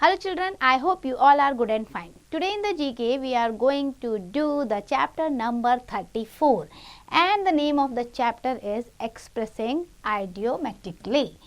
Hello children, I hope you all are good and fine. Today in the GK we are going to do the chapter number 34 and the name of the chapter is Expressing Idiomatically.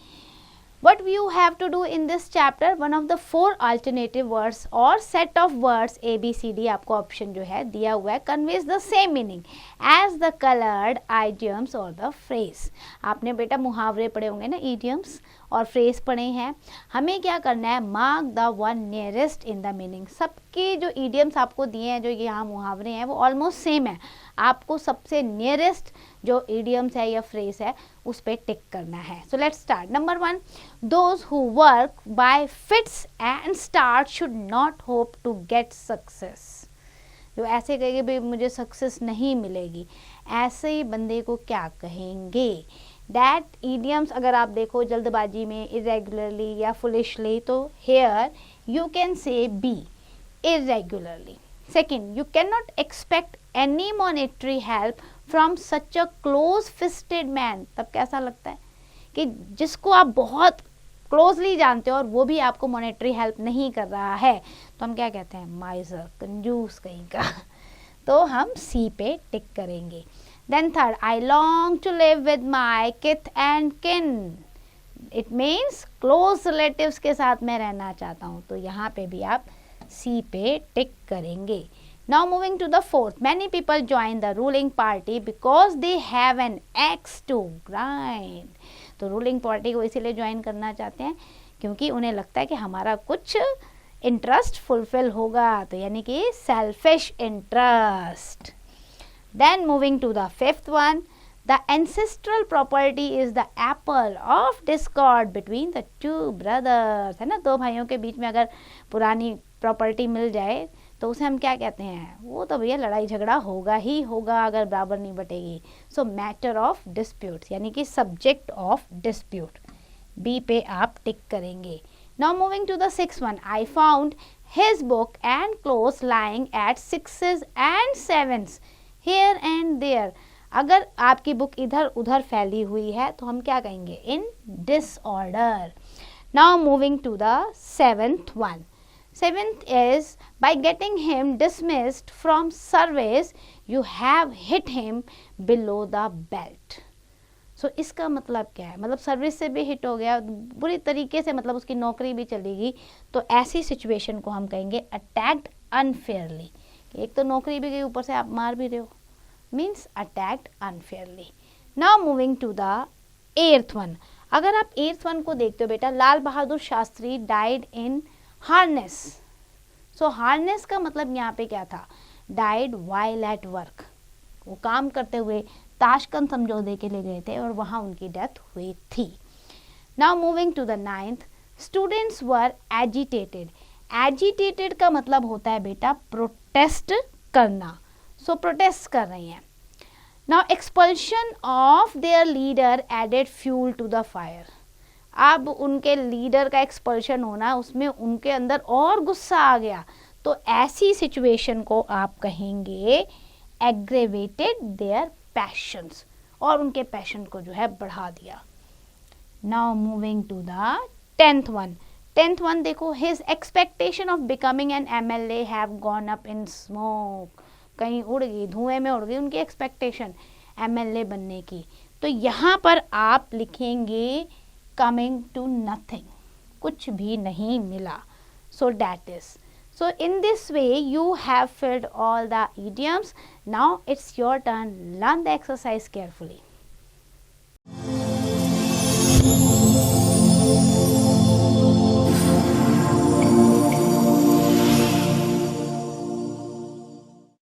What you have to do in this chapter, one of the four alternative words or set of words ABCD आपको option जो है दिया हुआ है conveys the same meaning as the colored idioms or the phrase. आपने बेटा मुहावरे पढ़े होंगे ना, idioms और फ्रेज पढ़े हैं. हमें क्या करना है, mark the one nearest in the meaning. सबके जो ईडियम्स आपको दिए हैं, जो यहाँ मुहावरे हैं, वो ऑलमोस्ट सेम है. आपको सबसे नियरेस्ट जो ईडियम्स है या फ्रेज है उस पर टिक करना है. So let's start. Number 1, those who work by fits and start should not hope to get success. जो ऐसे कहेंगे भाई मुझे सक्सेस नहीं मिलेगी, ऐसे ही बंदे को क्या कहेंगे. दैट ईडियम्स अगर आप देखो जल्दबाजी में, इरेगुलरली या फुलिशली, तो here you can say be irregularly. Second, you can not expect any monetary help from such a close fisted man. तब कैसा लगता है कि जिसको आप बहुत क्लोजली जानते हो और वो भी आपको मॉनेटरी हेल्प नहीं कर रहा है, तो हम क्या कहते हैं, माइजर, कंजूस कहीं का. तो हम सी पे टिक करेंगे. Then third, I long to live with my kith and kin. It means close relatives के साथ मैं रहना चाहता हूँ. तो यहाँ पे भी आप C पे टिक करेंगे. Now moving to the fourth, many people join the ruling party because they have an axe to grind. तो ruling party को इसीलिए ज्वाइन करना चाहते हैं क्योंकि उन्हें लगता है कि हमारा कुछ इंटरेस्ट फुलफिल होगा. तो यानी कि selfish interest. Then moving to the fifth one, the ancestral property is the apple of discord between the two brothers. है ना, दो भाइयों के बीच में अगर पुरानी प्रॉपर्टी मिल जाए तो उसे हम क्या कहते हैं, वो तो भैया लड़ाई झगड़ा होगा ही होगा अगर बराबर नहीं बटेगी. सो मैटर ऑफ डिस्प्यूट यानी कि सब्जेक्ट ऑफ डिस्प्यूट. बी पे आप टिक करेंगे. Now moving to the sixth one, I found his book and clothes lying at 6s and 7s. Here and there. अगर आपकी बुक इधर उधर फैली हुई है तो हम क्या कहेंगे, in disorder. Now moving to the seventh one. Seventh is by getting him dismissed from service you have hit him below the belt. सो इसका मतलब क्या है, मतलब सर्विस से भी हिट हो गया बुरी तरीके से, मतलब उसकी नौकरी भी चलेगी. तो ऐसी सिचुएशन को हम कहेंगे अटैक्ड अनफेयरली. एक तो नौकरी भी गई, ऊपर से आप मार भी रहे हो, means attacked unfairly. Now moving to the eighth one. अगर आप एट्थ वन को देखते हो बेटा, Lal Bahadur Shastri died in harness. So harness का मतलब यहाँ पे क्या था, डाइड वाइल एट वर्क. वो काम करते हुए ताशकंद समझौते के लिए गए थे और वहाँ उनकी डेथ हुई थी. Now moving to the ninth, students were agitated. Agitated का मतलब होता है बेटा प्रोटेस्ट करना. सो प्रोटेस्ट कर रही हैं. Now expulsion of their leader added fuel to the fire. अब उनके लीडर का एक्सपल्शन होना, उसमें उनके अंदर और गुस्सा आ गया. तो ऐसी सिचुएशन को आप कहेंगे एग्रेवेटेड देयर पैशंस, और उनके पैशन को जो है बढ़ा दिया. Now moving to the tenth one. Tenth one देखो, his expectation of becoming an MLA have gone up in smoke. कहीं उड़ गई, धुएं में उड़ गई उनकी एक्सपेक्टेशन MLA बनने की. तो यहाँ पर आप लिखेंगे कमिंग टू नथिंग, कुछ भी नहीं मिला. So that is. So in this way you have filled all the idioms. Now it's your turn. Learn the exercise carefully.